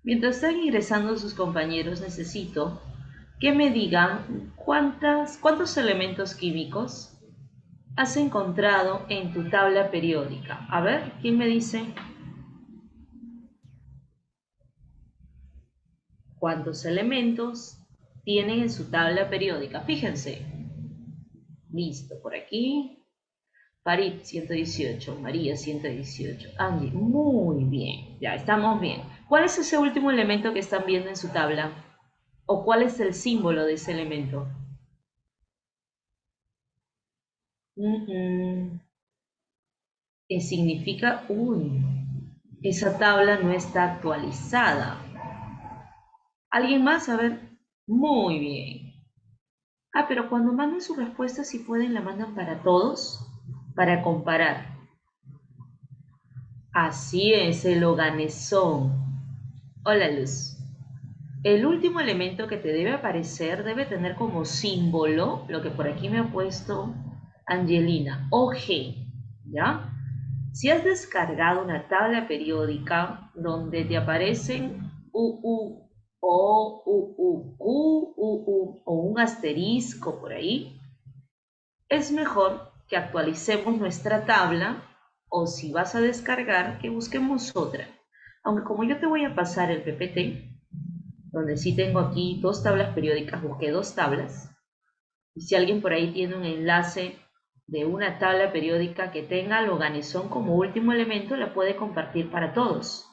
Mientras están ingresando sus compañeros, necesito que me digan cuántos elementos químicos has encontrado en tu tabla periódica. A ver, ¿quién me dice cuántos elementos tienen en su tabla periódica? Fíjense. Listo, por aquí. Farid, 118. María, 118. Angie, muy bien. Ya, estamos bien. ¿Cuál es ese último elemento que están viendo en su tabla? ¿O cuál es el símbolo de ese elemento? Que significa, uy, esa tabla no está actualizada. ¿Alguien más? A ver. Muy bien. Ah, pero cuando manden su respuesta, si pueden, la mandan para todos, para comparar. Así es, el oganesón. Hola, Luz. El último elemento que te debe aparecer debe tener como símbolo lo que por aquí me ha puesto Angelina, OG, ¿ya? Si has descargado una tabla periódica donde te aparecen UU, O, UU, Q, UU o un asterisco por ahí, es mejor que actualicemos nuestra tabla o si vas a descargar, que busquemos otra. Aunque como yo te voy a pasar el PPT, donde sí tengo aquí dos tablas periódicas, busqué dos tablas, y si alguien por ahí tiene un enlace de una tabla periódica que tenga loganesón como último elemento, la puede compartir para todos,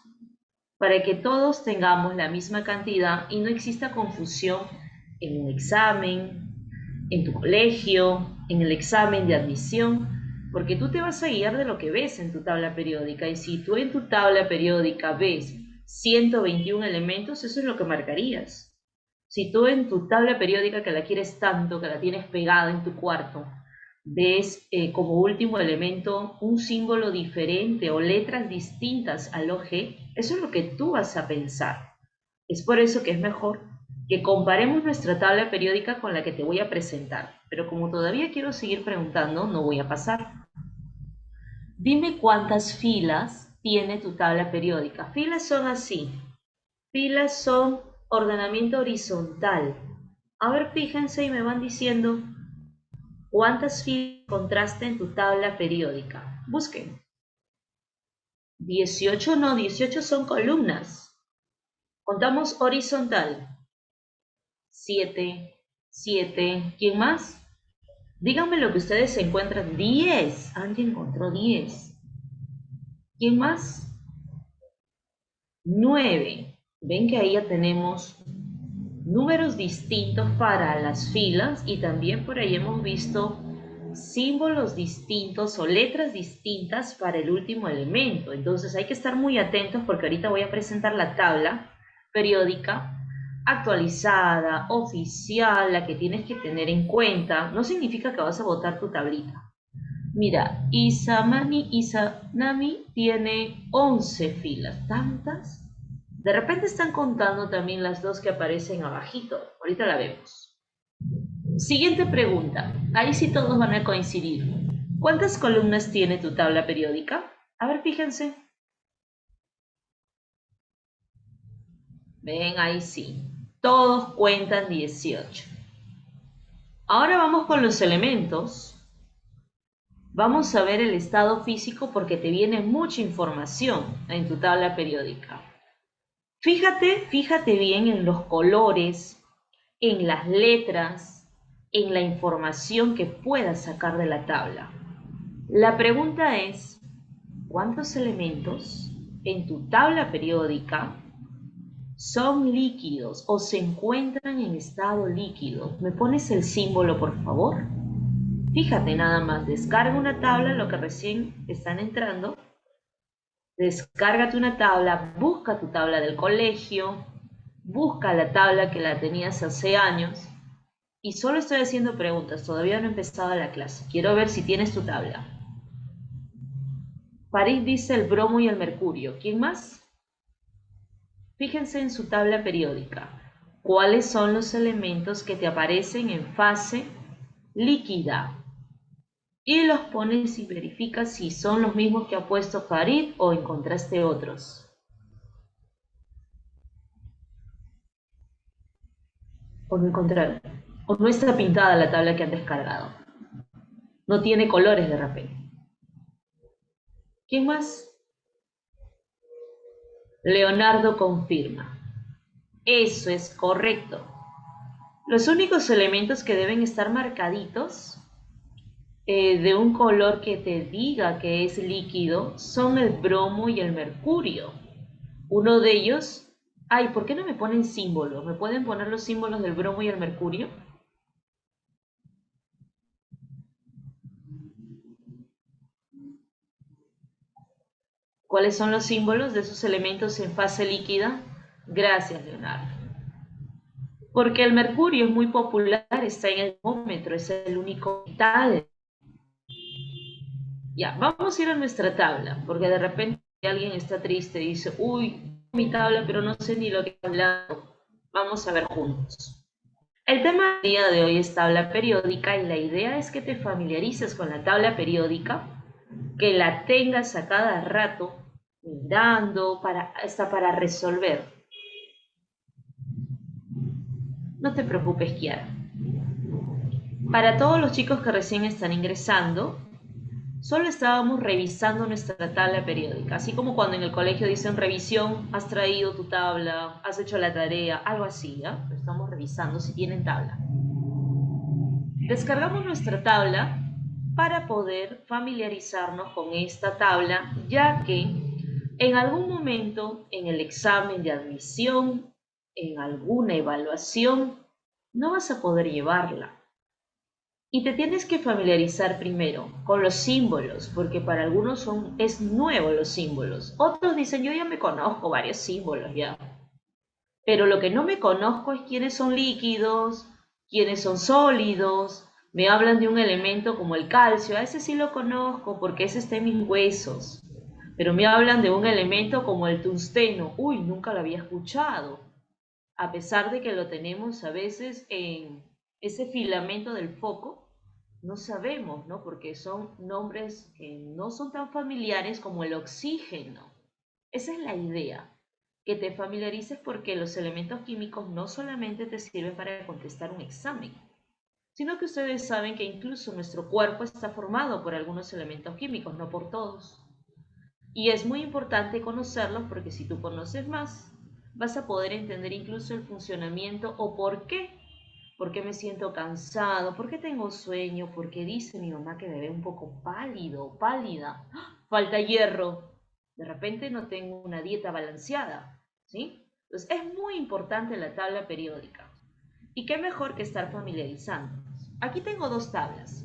para que todos tengamos la misma cantidad y no exista confusión en un examen, en tu colegio, en el examen de admisión, porque tú te vas a guiar de lo que ves en tu tabla periódica, y si tú en tu tabla periódica ves 121 elementos, eso es lo que marcarías. Si tú en tu tabla periódica, que la quieres tanto, que la tienes pegada en tu cuarto, ves como último elemento un símbolo diferente o letras distintas al OG, eso es lo que tú vas a pensar. Es por eso que es mejor que comparemos nuestra tabla periódica con la que te voy a presentar. Pero como todavía quiero seguir preguntando, no voy a pasar. Dime cuántas filas tiene tu tabla periódica. Filas son así. Filas son ordenamiento horizontal. A ver, fíjense y me van diciendo cuántas filas encontraste en tu tabla periódica. Busquen. 18 no, 18 son columnas. Contamos horizontal. 7, 7. ¿Quién más? Díganme lo que ustedes encuentran. 10. Angie encontró 10. ¿Quién más? 9. Ven que ahí ya tenemos números distintos para las filas y también por ahí hemos visto símbolos distintos o letras distintas para el último elemento. Entonces hay que estar muy atentos porque ahorita voy a presentar la tabla periódica actualizada, oficial, la que tienes que tener en cuenta. No significa que vas a botar tu tablita. Mira, Isanami tiene 11 filas. ¿Tantas? De repente están contando también las dos que aparecen abajito. Ahorita la vemos. Siguiente pregunta. Ahí sí todos van a coincidir. ¿Cuántas columnas tiene tu tabla periódica? A ver, fíjense. Ven, ahí sí. Todos cuentan 18. Ahora vamos con los elementos. Vamos a ver el estado físico porque te viene mucha información en tu tabla periódica. Fíjate bien en los colores, en las letras, en la información que puedas sacar de la tabla. La pregunta es, ¿cuántos elementos en tu tabla periódica son líquidos o se encuentran en estado líquido? ¿Me pones el símbolo, por favor? Fíjate nada más, descarga una tabla, lo que recién están entrando, descárgate una tabla, busca tu tabla del colegio, busca la tabla que la tenías hace años y solo estoy haciendo preguntas, todavía no he empezado la clase. Quiero ver si tienes tu tabla. París dice el bromo y el mercurio. ¿Quién más? Fíjense en su tabla periódica. ¿Cuáles son los elementos que te aparecen en fase líquida? Y los pones y verificas si son los mismos que ha puesto Farid o encontraste otros. o no encontraron, o no está pintada la tabla que han descargado, no tiene colores de repente. ¿Quién más? Leonardo confirma. Eso es correcto. Los únicos elementos que deben estar marcaditos de un color que te diga que es líquido son el bromo y el mercurio. Uno de ellos... Ay, ¿por qué no me ponen símbolos? ¿Me pueden poner los símbolos del bromo y el mercurio? ¿Cuáles son los símbolos de esos elementos en fase líquida? Gracias, Leonardo. Porque el mercurio es muy popular, está en el termómetro, es el único metal. Ya, vamos a ir a nuestra tabla, porque de repente alguien está triste y dice, uy, mi tabla, pero no sé ni lo que he hablado. Vamos a ver juntos. El tema del día de hoy es tabla periódica y la idea es que te familiarices con la tabla periódica, que la tengas a cada rato mirando, hasta para resolver. No te preocupes, Kiara. Para todos los chicos que recién están ingresando, solo estábamos revisando nuestra tabla periódica, así como cuando en el colegio dicen revisión, has traído tu tabla, has hecho la tarea, algo así, ¿ya? Lo estamos revisando si tienen tabla. Descargamos nuestra tabla para poder familiarizarnos con esta tabla, ya que en algún momento en el examen de admisión, en alguna evaluación, no vas a poder llevarla. Y te tienes que familiarizar primero con los símbolos, porque para algunos es nuevo los símbolos. Otros dicen, yo ya me conozco varios símbolos ya. Pero lo que no me conozco es quiénes son líquidos, quiénes son sólidos. Me hablan de un elemento como el calcio, a ese sí lo conozco porque ese está en mis huesos. Pero me hablan de un elemento como el tungsteno. Uy, nunca lo había escuchado. A pesar de que lo tenemos a veces en ese filamento del foco, no sabemos, ¿no? Porque son nombres que no son tan familiares como el oxígeno. Esa es la idea, que te familiarices porque los elementos químicos no solamente te sirven para contestar un examen, sino que ustedes saben que incluso nuestro cuerpo está formado por algunos elementos químicos, no por todos. Y es muy importante conocerlos porque si tú conoces más, vas a poder entender incluso el funcionamiento o por qué. ¿Por qué me siento cansado? ¿Por qué tengo sueño? ¿Por qué dice mi mamá que me ve un poco pálido, pálida? ¡Ah! Falta hierro. De repente no tengo una dieta balanceada, ¿sí? Entonces es muy importante la tabla periódica. ¿Y qué mejor que estar familiarizándonos? Aquí tengo dos tablas,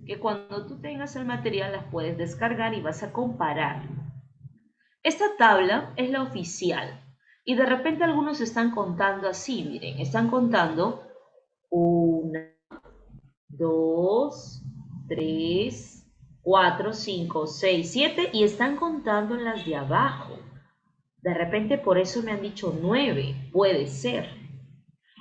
que cuando tú tengas el material las puedes descargar y vas a comparar. Esta tabla es la oficial y de repente algunos están contando así, miren, están contando 1, 2, 3, 4, 5, 6, 7 y están contando las de abajo. De repente por eso me han dicho 9, puede ser.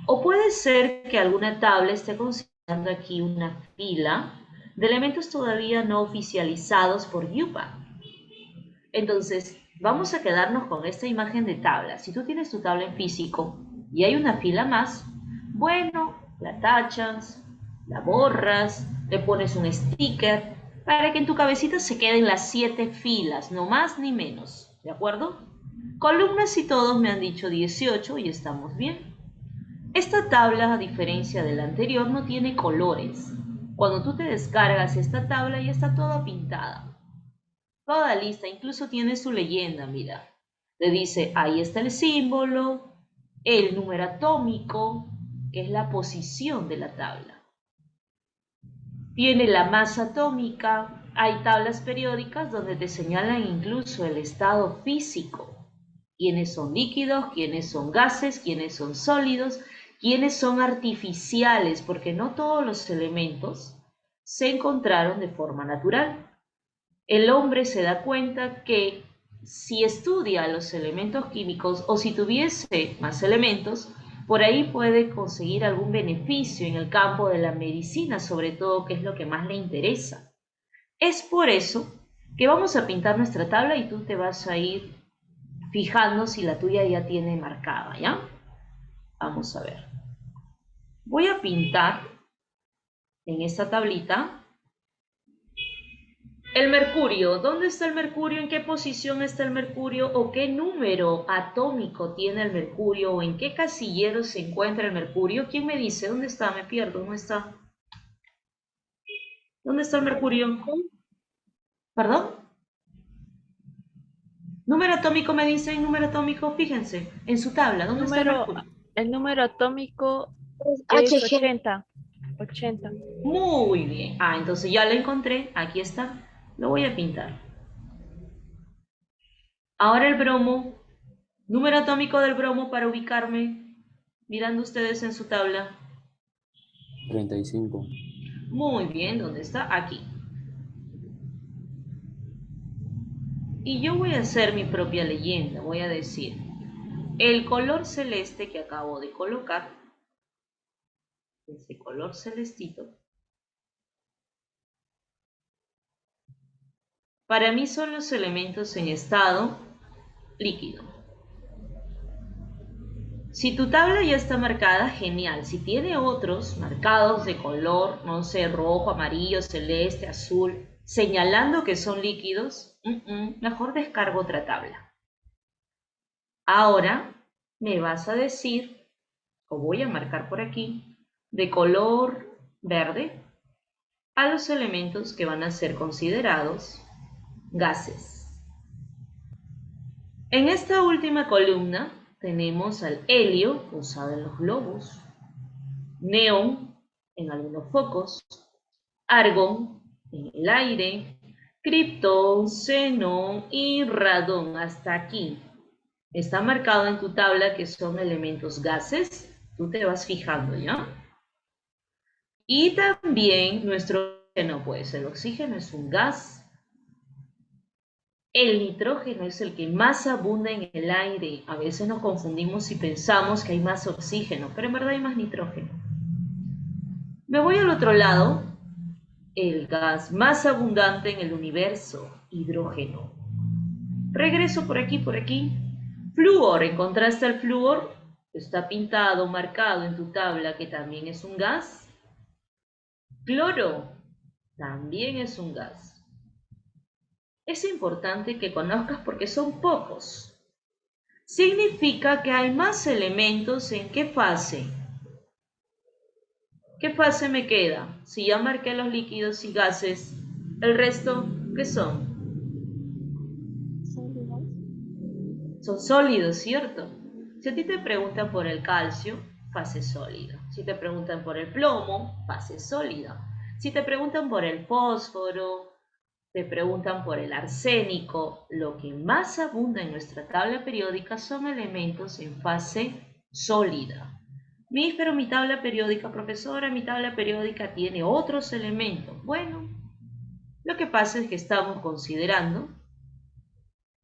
O puede ser que alguna tabla esté considerando aquí una fila de elementos todavía no oficializados por YUPA. Entonces, vamos a quedarnos con esta imagen de tabla. Si tú tienes tu tabla en físico y hay una fila más, bueno, la tachas, la borras, le pones un sticker para que en tu cabecita se queden las 7 filas, no más ni menos, ¿de acuerdo? Columnas y todos me han dicho 18 y estamos bien. Esta tabla, a diferencia de la anterior, no tiene colores. Cuando tú te descargas esta tabla ya está toda pintada. Toda lista, incluso tiene su leyenda, mira. Te dice, ahí está el símbolo, el número atómico, que es la posición de la tabla. Tiene la masa atómica, hay tablas periódicas donde te señalan incluso el estado físico. Quiénes son líquidos, quiénes son gases, quiénes son sólidos, quiénes son artificiales, porque no todos los elementos se encontraron de forma natural. El hombre se da cuenta que si estudia los elementos químicos o si tuviese más elementos, por ahí puede conseguir algún beneficio en el campo de la medicina, sobre todo, que es lo que más le interesa. Es por eso que vamos a pintar nuestra tabla y tú te vas a ir fijando si la tuya ya tiene marcada, ¿ya? Vamos a ver. Voy a pintar en esta tablita el mercurio. ¿Dónde está el mercurio? ¿En qué posición está el mercurio? ¿O qué número atómico tiene el mercurio? ¿O en qué casillero se encuentra el mercurio? ¿Quién me dice? ¿Dónde está? Me pierdo. ¿Dónde está? ¿Dónde está el mercurio? ¿Perdón? Número atómico me dicen, número atómico, fíjense, en su tabla, ¿dónde está el Número, mercurio? el número atómico Es es HG. 80. 80. Muy bien. Ah, entonces ya lo encontré, aquí está. Lo voy a pintar. Ahora el bromo, número atómico del bromo para ubicarme, mirando ustedes en su tabla. 35. Muy bien, ¿dónde está? Aquí. Y yo voy a hacer mi propia leyenda, voy a decir, el color celeste que acabo de colocar, ese color celestito, para mí son los elementos en estado líquido. Si tu tabla ya está marcada, genial. Si tiene otros marcados de color, no sé, rojo, amarillo, celeste, azul, señalando que son líquidos, mejor descargo otra tabla. Ahora me vas a decir, o voy a marcar por aquí, de color verde, a los elementos que van a ser considerados gases. En esta última columna tenemos al helio, usado en los globos, neón en algunos focos, argón en el aire, criptón, xenón y radón. Hasta aquí está marcado en tu tabla que son elementos gases. Tú te vas fijando, ¿ya? Y también nuestro oxígeno, pues el oxígeno es un gas. El nitrógeno es el que más abunda en el aire. A veces nos confundimos y pensamos que hay más oxígeno, pero en verdad hay más nitrógeno. Me voy al otro lado. El gas más abundante en el universo, hidrógeno. Regreso por aquí, por aquí. Flúor, ¿encontraste el flúor? Está pintado, marcado en tu tabla que también es un gas. Cloro, también es un gas. Es importante que conozcas porque son pocos. Significa que hay más elementos en qué fase. ¿Qué fase me queda? Si ya marqué los líquidos y gases, ¿el resto qué son? Son sólidos, ¿cierto? Si a ti te preguntan por el calcio, fase sólida. Si te preguntan por el plomo, fase sólida. Si te preguntan por el fósforo, te preguntan por el arsénico, lo que más abunda en nuestra tabla periódica son elementos en fase sólida. Pero mi tabla periódica, profesora, mi tabla periódica tiene otros elementos. Bueno, lo que pasa es que estamos considerando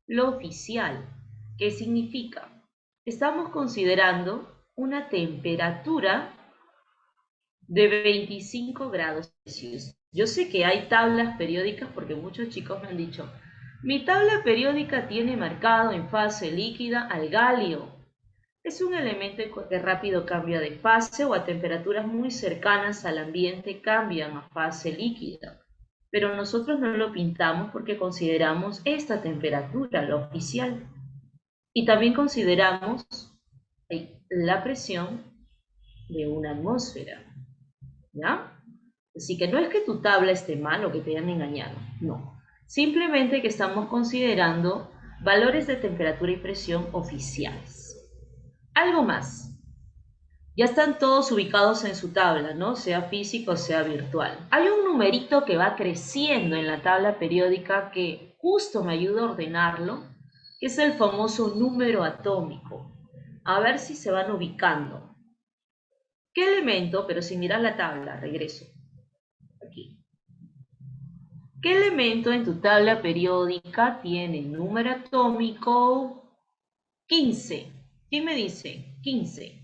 lo oficial. ¿Qué significa? Estamos considerando una temperatura de 25 grados Celsius. Yo sé que hay tablas periódicas porque muchos chicos me han dicho, mi tabla periódica tiene marcado en fase líquida al galio. Es un elemento que rápido cambia de fase o a temperaturas muy cercanas al ambiente cambian a fase líquida. Pero nosotros no lo pintamos porque consideramos esta temperatura, la oficial. Y también consideramos la presión de una atmósfera, ¿ya? Así que no es que tu tabla esté mal o que te hayan engañado, no. Simplemente que estamos considerando valores de temperatura y presión oficiales. Algo más. Ya están todos ubicados en su tabla, ¿no? Sea físico, sea virtual. Hay un numerito que va creciendo en la tabla periódica que justo me ayuda a ordenarlo, que es el famoso número atómico. A ver si se van ubicando. ¿Qué elemento? Pero si miras la tabla, regreso. Aquí. ¿Qué elemento en tu tabla periódica tiene número atómico 15? ¿Quién me dice? 15.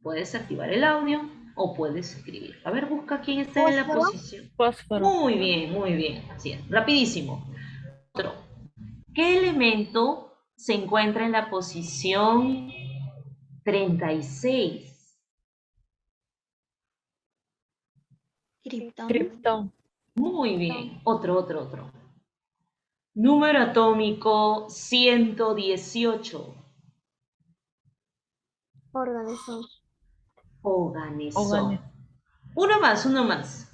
Puedes activar el audio o puedes escribir. A ver, busca quién está en la Fósforo. posición. Fósforo. Muy bien, muy bien. Así es, rapidísimo. Otro. ¿Qué elemento se encuentra en la posición 36. Kriptón. Krypton. Muy bien. Otro. Número atómico 118. Organezón. Oganesón. Uno más.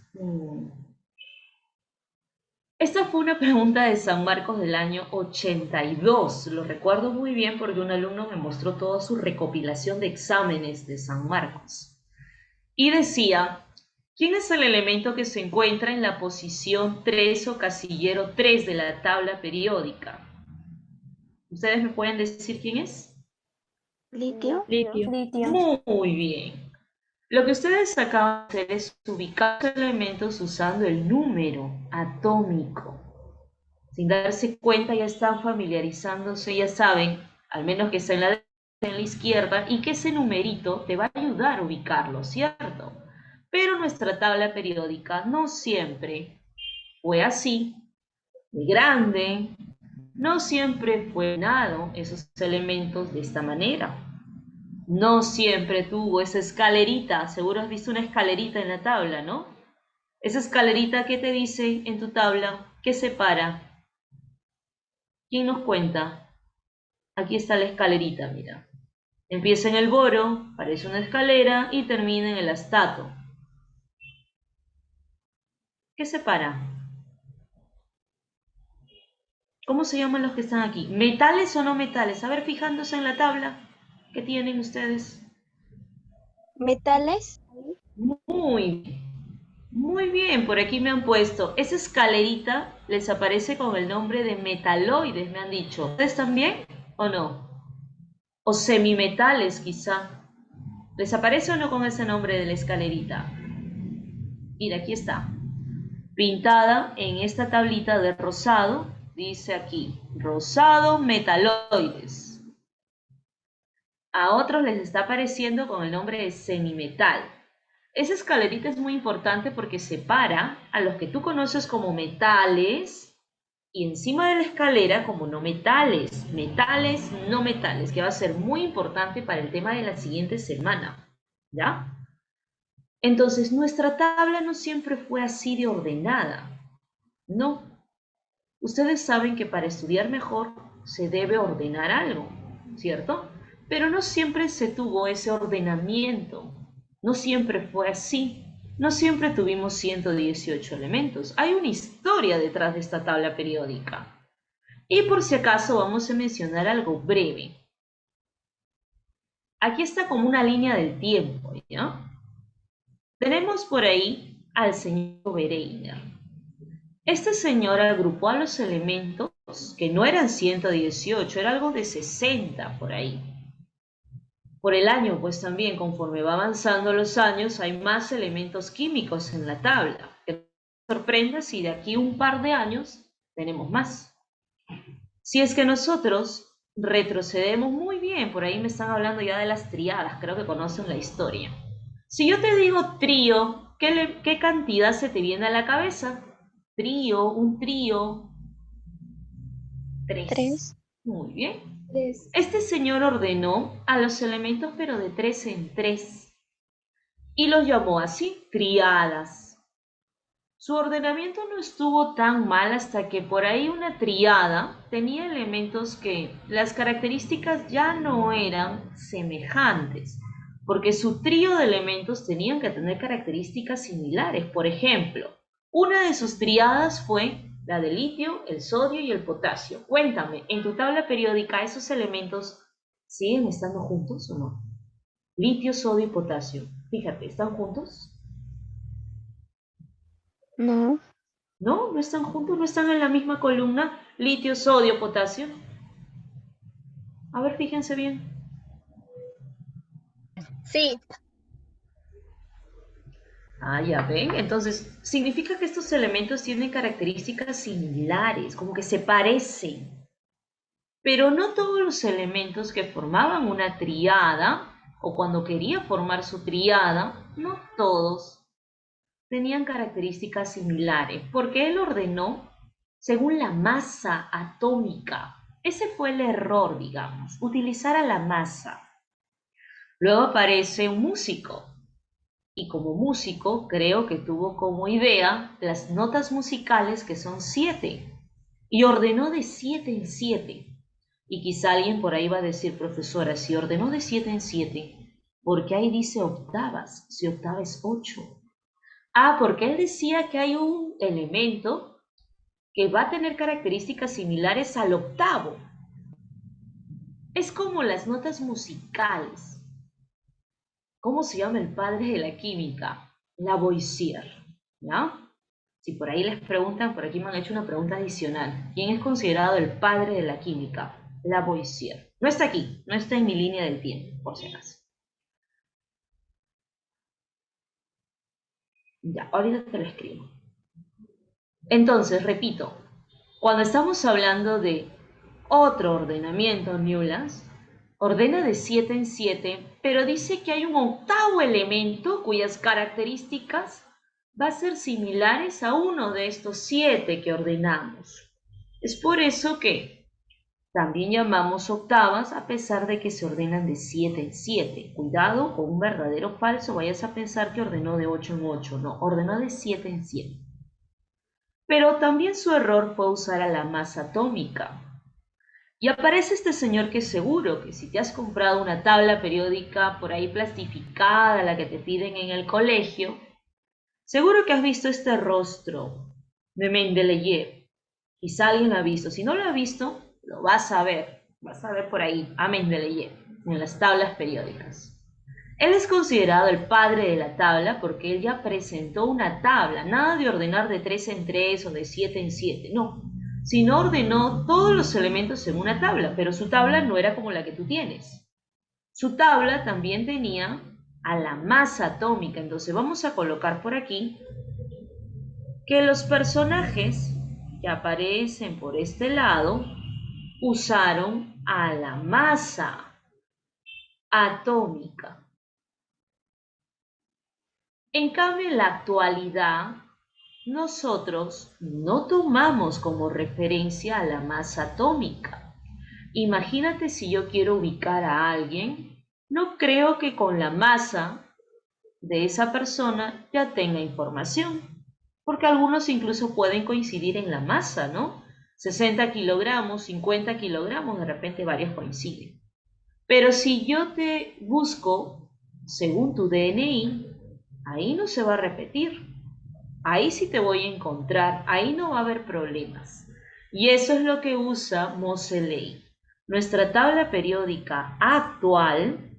Esta fue una pregunta de San Marcos del año 82. Lo recuerdo muy bien porque un alumno me mostró toda su recopilación de exámenes de San Marcos. Y decía, ¿quién es el elemento que se encuentra en la posición 3 o casillero 3 de la tabla periódica? ¿Ustedes me pueden decir quién es? Litio. Litio. Muy bien. Lo que ustedes acaban de hacer es ubicar los elementos usando el número atómico. Sin darse cuenta ya están familiarizándose, ya saben, al menos que está en la izquierda, y que ese numerito te va a ayudar a ubicarlo, ¿cierto? Pero nuestra tabla periódica no siempre fue así, de grande, no siempre fue nada esos elementos de esta manera. No siempre tuvo esa escalerita, seguro has visto una escalerita en la tabla, ¿no? Esa escalerita que te dice en tu tabla, ¿qué separa? ¿Quién nos cuenta? Aquí está la escalerita, mira. Empieza en el boro, parece una escalera y termina en el astato. ¿Qué separa? ¿Cómo se llaman los que están aquí? ¿Metales o no metales? A ver, fijándose en la tabla, ¿qué tienen ustedes? Metales. Muy bien, por aquí me han puesto. Esa escalerita les aparece con el nombre de metaloides, me han dicho. ¿Ustedes también o no? O semimetales, quizá. ¿Les aparece o no con ese nombre de la escalerita? Mira, aquí está. Pintada en esta tablita de rosado, dice aquí, rosado metaloides. A otros les está apareciendo con el nombre de semimetal. Esa escalerita es muy importante porque separa a los que tú conoces como metales y encima de la escalera como no metales, no metales, que va a ser muy importante para el tema de la siguiente semana, ¿ya? Entonces, nuestra tabla no siempre fue así de ordenada, no. Ustedes saben que para estudiar mejor se debe ordenar algo, ¿cierto? Pero no siempre se tuvo ese ordenamiento, no siempre fue así, no siempre tuvimos 118 elementos. Hay una historia detrás de esta tabla periódica. Y por si acaso vamos a mencionar algo breve. Aquí está como una línea del tiempo, ¿ya? Tenemos por ahí al señor Bereiner. Este señor agrupó a los elementos que no eran 118, era algo de 60 por ahí. Por el año, pues también, conforme va avanzando los años, hay más elementos químicos en la tabla. Que no te sorprenda si de aquí un par de años tenemos más. Si es que nosotros retrocedemos muy bien, por ahí me están hablando ya de las triadas, creo que conocen la historia. Si yo te digo trío, ¿qué cantidad se te viene a la cabeza? Trío, un trío. 3. 3. Muy bien. 3. Este señor ordenó a los elementos pero de 3 en 3 y los llamó así, triadas. Su ordenamiento no estuvo tan mal hasta que por ahí una triada tenía elementos que las características ya no eran semejantes, porque su trío de elementos tenían que tener características similares. Por ejemplo, una de sus triadas fue la del litio, el sodio y el potasio. Cuéntame, ¿en tu tabla periódica esos elementos siguen estando juntos o no? Litio, sodio y potasio. Fíjate, ¿están juntos? No. No, no están juntos, no están en la misma columna, litio, sodio, potasio. A ver, fíjense bien. Sí. Ah, ya ven. Entonces, significa que estos elementos tienen características similares, como que se parecen. Pero no todos los elementos que formaban una triada, o cuando quería formar su triada, no todos tenían características similares, porque él ordenó según la masa atómica. Ese fue el error, digamos, utilizar a la masa. Luego aparece un músico. Y como músico creo que tuvo como idea las notas musicales que son 7 y ordenó de 7 en 7. Y quizá alguien por ahí va a decir, profesora, si ordenó de 7 en 7, ¿por qué ahí dice octavas si octava es 8? Ah, porque él decía que hay un elemento que va a tener características similares al octavo. Es como las notas musicales. ¿Cómo se llama el padre de la química? Lavoisier, ¿ya? Si por ahí les preguntan, por aquí me han hecho una pregunta adicional. ¿Quién es considerado el padre de la química? Lavoisier. No está aquí, no está en mi línea del tiempo, por si acaso. Ya, ahorita te lo escribo. Entonces, repito, cuando estamos hablando de otro ordenamiento Newlands, ordena de 7 en 7, pero dice que hay un octavo elemento cuyas características va a ser similares a uno de estos 7 que ordenamos. Es por eso que también llamamos octavas a pesar de que se ordenan de 7 en 7. Cuidado con un verdadero o falso, vayas a pensar que ordenó de 8 en 8. No, ordenó de 7 en 7. Pero también su error fue usar a la masa atómica. Y aparece este señor que es seguro que si te has comprado una tabla periódica por ahí plastificada, la que te piden en el colegio, seguro que has visto este rostro de Mendeleev. Quizá alguien lo ha visto. Si no lo ha visto, lo vas a ver. Vas a ver por ahí a Mendeleev en las tablas periódicas. Él es considerado el padre de la tabla porque él ya presentó una tabla, nada de ordenar de 3 en 3 o de 7 en 7, no, sino ordenó todos los elementos en una tabla, pero su tabla no era como la que tú tienes. Su tabla también tenía a la masa atómica, entonces vamos a colocar por aquí que los personajes que aparecen por este lado usaron a la masa atómica. En cambio, en la actualidad, nosotros no tomamos como referencia a la masa atómica. Imagínate si yo quiero ubicar a alguien, no creo que con la masa de esa persona ya tenga información, porque algunos incluso pueden coincidir en la masa, ¿no? 60 kilogramos, 50 kilogramos, de repente varios coinciden. Pero si yo te busco según tu DNI, ahí no se va a repetir. Ahí sí te voy a encontrar, ahí no va a haber problemas. Y eso es lo que usa Moseley. Nuestra tabla periódica actual,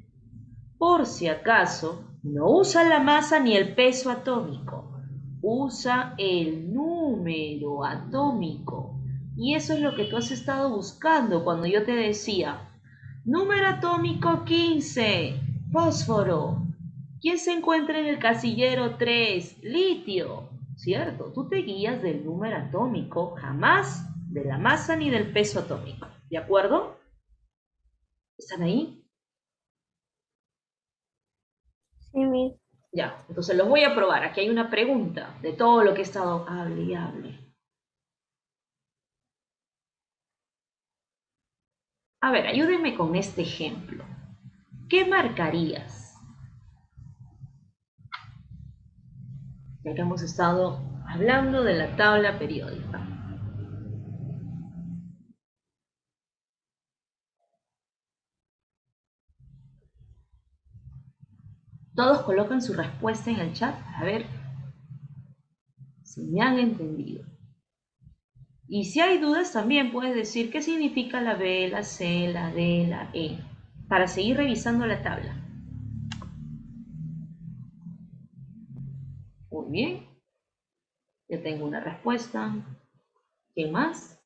por si acaso, no usa la masa ni el peso atómico, usa el número atómico. Y eso es lo que tú has estado buscando cuando yo te decía, número atómico 15, fósforo. ¿Quién se encuentra en el casillero 3? Litio. ¿Cierto? Tú te guías del número atómico, jamás de la masa ni del peso atómico. ¿De acuerdo? ¿Están ahí? Sí, Miss. Ya, entonces los voy a probar. Aquí hay una pregunta de todo lo que he estado hable y hable. A ver, ayúdenme con este ejemplo. ¿Qué marcarías? Ya que hemos estado hablando de la tabla periódica. Todos colocan su respuesta en el chat. A ver si me han entendido. Y si hay dudas, también puedes decir qué significa la B, la C, la D, la E, para seguir revisando la tabla. Muy bien. Ya tengo una respuesta. ¿Quién más?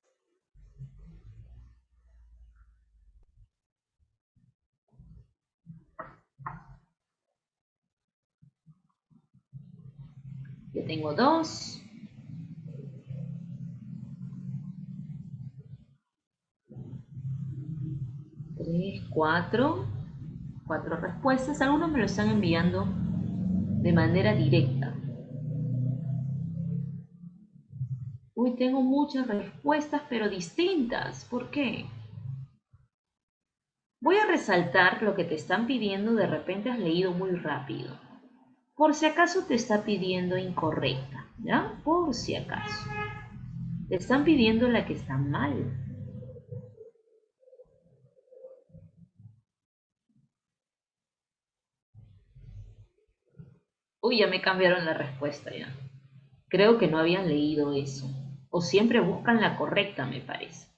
Ya tengo dos. Tres, cuatro. Cuatro respuestas. Algunos me lo están enviando de manera directa. Uy, tengo muchas respuestas, pero distintas. ¿Por qué? Voy a resaltar lo que te están pidiendo, de repente has leído muy rápido. Por si acaso te está pidiendo incorrecta, ¿ya? Por si acaso. Te están pidiendo la que está mal. Uy, ya me cambiaron la respuesta ya. Creo que no habían leído eso. O siempre buscan la correcta, me parece.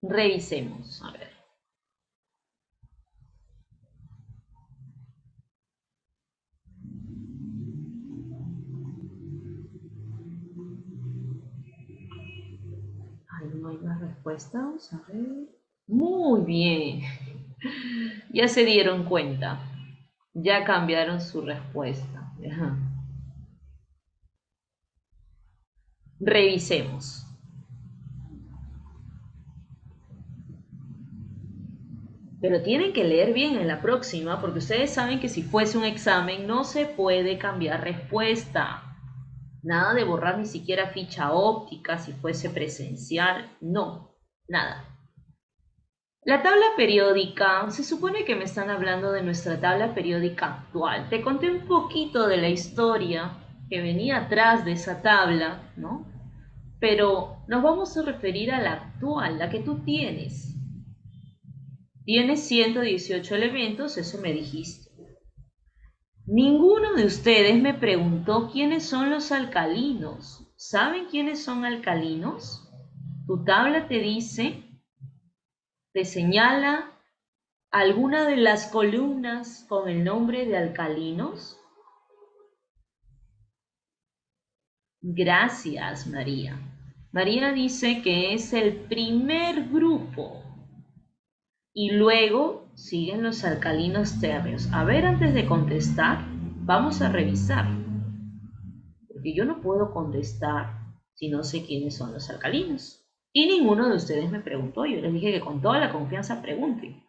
Revisemos, a ver. Ay, no hay más respuestas. A ver. Muy bien. Ya se dieron cuenta. Ya cambiaron su respuesta. Ajá. Revisemos. Pero tienen que leer bien en la próxima porque ustedes saben que si fuese un examen no se puede cambiar respuesta. Nada de borrar ni siquiera ficha óptica si fuese presencial. No, nada. La tabla periódica, se supone que me están hablando de nuestra tabla periódica actual. Te conté un poquito de la historia que venía atrás de esa tabla, ¿no? Pero nos vamos a referir a la actual, la que tú tienes. Tienes 118 elementos, eso me dijiste. Ninguno de ustedes me preguntó quiénes son los alcalinos. ¿Saben quiénes son alcalinos? Tu tabla te dice, te señala alguna de las columnas con el nombre de alcalinos. Gracias, María. María dice que es el primer grupo y luego siguen los alcalinos térreos. A ver, antes de contestar, vamos a revisar, porque yo no puedo contestar si no sé quiénes son los alcalinos. Y ninguno de ustedes me preguntó, yo les dije que con toda la confianza pregunten.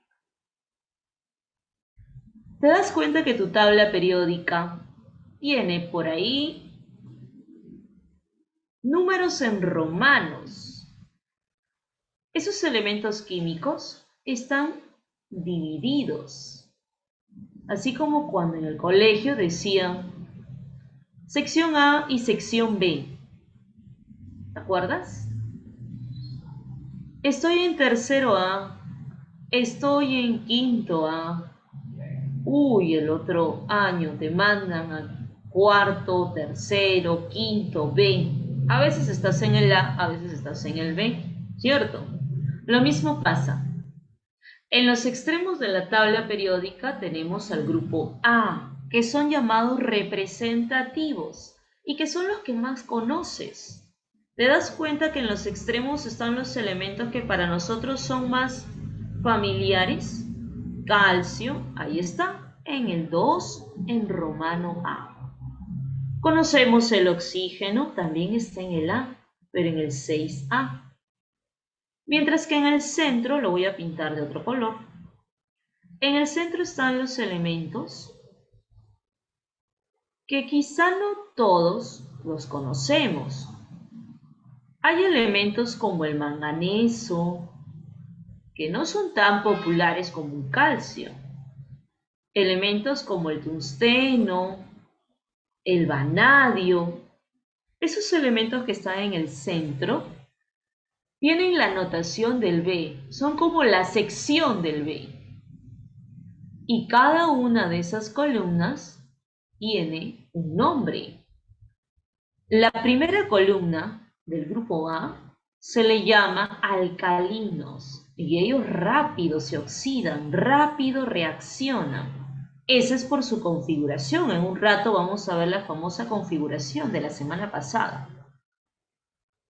¿Te das cuenta que tu tabla periódica tiene por ahí números en romanos? Esos elementos químicos están divididos, así como cuando en el colegio decían sección A y sección B. ¿Te acuerdas? Estoy en tercero A, estoy en quinto A. Uy, el otro año te mandan a cuarto, tercero, quinto, B. A veces estás en el A, a veces estás en el B, ¿cierto? Lo mismo pasa. En los extremos de la tabla periódica tenemos al grupo A, que son llamados representativos y que son los que más conoces. ¿Te das cuenta que en los extremos están los elementos que para nosotros son más familiares? Calcio, ahí está, en el 2, en romano A. Conocemos el oxígeno, también está en el A, pero en el 6A. Mientras que en el centro, lo voy a pintar de otro color, en el centro están los elementos que quizá no todos los conocemos. Hay elementos como el manganeso, que no son tan populares como un calcio. Elementos como el tungsteno, el vanadio. Esos elementos que están en el centro tienen la notación del B, son como la sección del B. Y cada una de esas columnas tiene un nombre. La primera columna del grupo A se le llama alcalinos y ellos rápido se oxidan, rápido reaccionan. Esa es por su configuración. En un rato vamos a ver la famosa configuración de la semana pasada.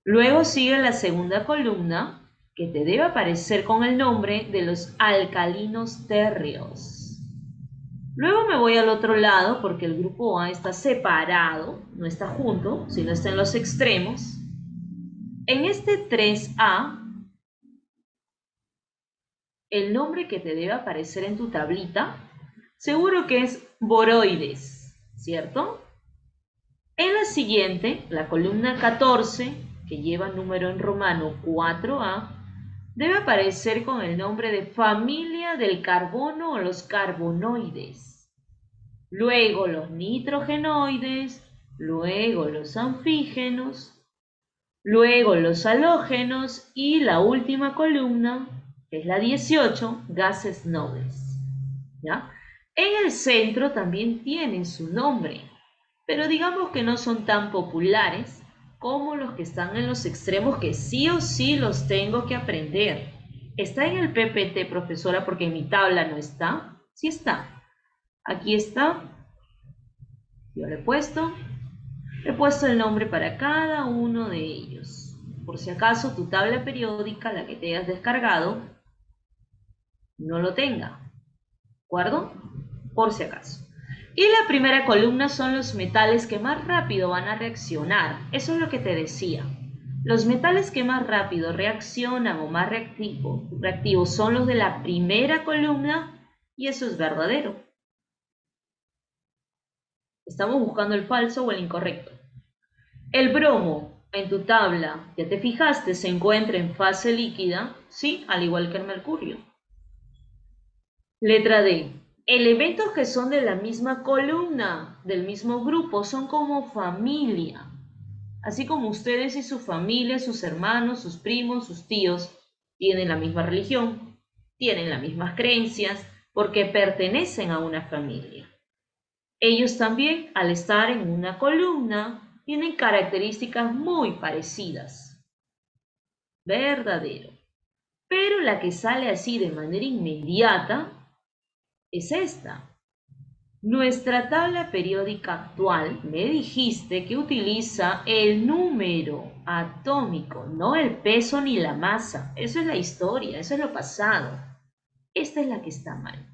Luego sigue la segunda columna que te debe aparecer con el nombre de los alcalinos térreos. Luego me voy al otro lado porque el grupo A está separado, no está junto, sino está en los extremos. En este 3A, el nombre que te debe aparecer en tu tablita, seguro que es boroides, ¿cierto? En la siguiente, la columna 14, que lleva número en romano 4A, debe aparecer con el nombre de familia del carbono o los carbonoides. Luego los nitrogenoides, luego los anfígenos, luego los halógenos y la última columna, que es la 18, gases nobles. ¿Ya? En el centro también tienen su nombre, pero digamos que no son tan populares como los que están en los extremos, que sí o sí los tengo que aprender. ¿Está en el PPT, profesora? Porque en mi tabla no está. Sí está. Aquí está. Yo le he puesto el nombre para cada uno de ellos. Por si acaso tu tabla periódica, la que te hayas descargado, no lo tenga. ¿De acuerdo? Por si acaso. Y la primera columna son los metales que más rápido van a reaccionar. Eso es lo que te decía. Los metales que más rápido reaccionan o más reactivos son los de la primera columna, y eso es verdadero. Estamos buscando el falso o el incorrecto. El bromo en tu tabla, ya te fijaste, se encuentra en fase líquida, sí, al igual que el mercurio. Letra D. Elementos que son de la misma columna, del mismo grupo, son como familia. Así como ustedes y su familia, sus hermanos, sus primos, sus tíos, tienen la misma religión, tienen las mismas creencias, porque pertenecen a una familia. Ellos también, al estar en una columna, tienen características muy parecidas. Verdadero. Pero la que sale así de manera inmediata es esta. Nuestra tabla periódica actual, me dijiste que utiliza el número atómico, no el peso ni la masa. Eso es la historia, eso es lo pasado. Esta es la que está mal.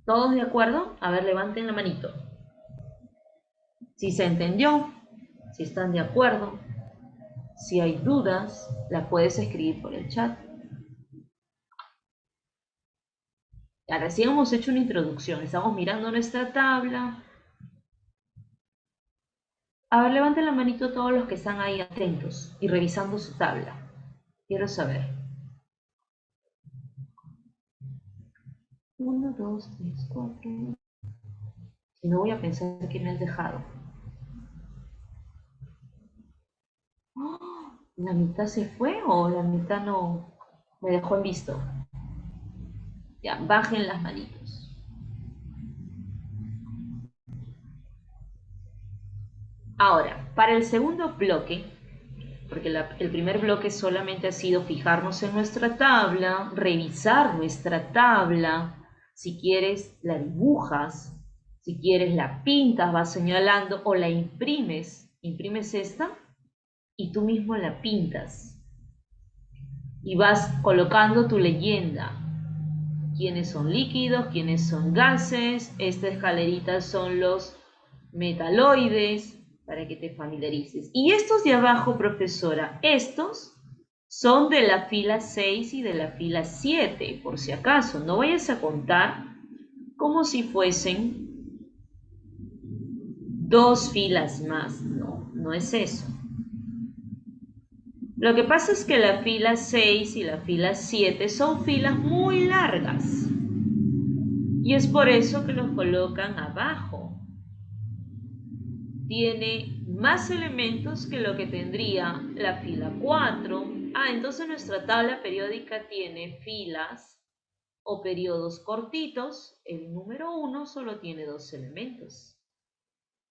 ¿Todos de acuerdo? A ver, levanten la manito. Si se entendió, si están de acuerdo, si hay dudas, las puedes escribir por el chat. Ya recién hemos hecho una introducción, estamos mirando nuestra tabla. A ver, levanten la manito todos los que están ahí atentos y revisando su tabla. Quiero saber. 1, 2, 3, 4. Si no, voy a pensar que me has dejado. ¡Oh! ¿La mitad se fue o la mitad no me dejó en visto? Ya, bajen las manitos. Ahora, para el segundo bloque, porque el primer bloque solamente ha sido fijarnos en nuestra tabla, revisar nuestra tabla. Si quieres, la dibujas. Si quieres, la pintas, vas señalando o la imprimes. Imprimes esta y tú mismo la pintas. Y vas colocando tu leyenda. ¿Quiénes son líquidos? ¿Quiénes son gases? Esta escalerita son los metaloides, para que te familiarices. Y estos de abajo, profesora, estos son de la fila 6 y de la fila 7, por si acaso. No vayas a contar como si fuesen dos filas más. No, no es eso. Lo que pasa es que la fila 6 y la fila 7 son filas muy largas. Y es por eso que los colocan abajo. Tiene más elementos que lo que tendría la fila 4. Entonces nuestra tabla periódica tiene filas o periodos cortitos. El número 1 solo tiene 2 elementos.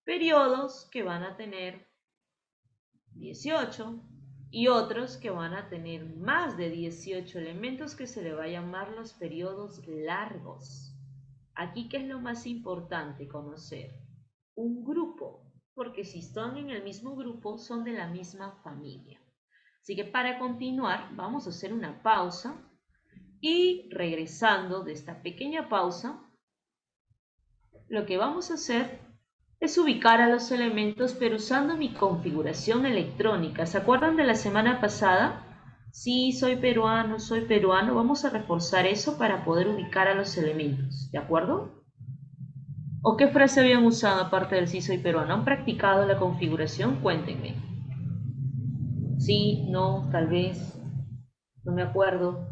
Periodos que van a tener 18 y otros que van a tener más de 18 elementos, que se le va a llamar los periodos largos. Aquí, ¿qué es lo más importante conocer? Un grupo, porque si están en el mismo grupo son de la misma familia. Así que para continuar vamos a hacer una pausa y regresando de esta pequeña pausa, lo que vamos a hacer es ubicar a los elementos, pero usando mi configuración electrónica. ¿Se acuerdan de la semana pasada? Sí, soy peruano, vamos a reforzar eso para poder ubicar a los elementos, ¿de acuerdo? ¿O qué frase habían usado aparte del sí soy peruano? ¿Han practicado la configuración? Cuéntenme. Sí, no, tal vez, no me acuerdo.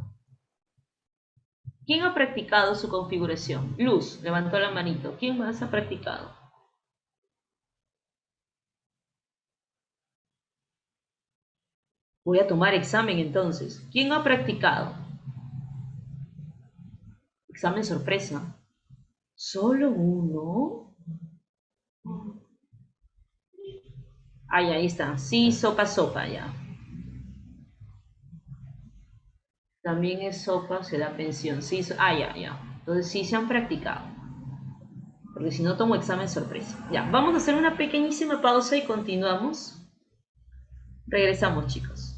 ¿Quién ha practicado su configuración? Luz, levantó la manito. ¿Quién más ha practicado? Voy a tomar examen entonces. ¿Quién ha practicado? Examen sorpresa. ¿Solo uno? Ay, ahí está. Sí, sopa, sopa, ya. También es sopa, se da pensión. Sí, ya, ya. Entonces sí se han practicado. Porque si no tomo examen sorpresa. Ya, vamos a hacer una pequeñísima pausa y continuamos. Regresamos, chicos.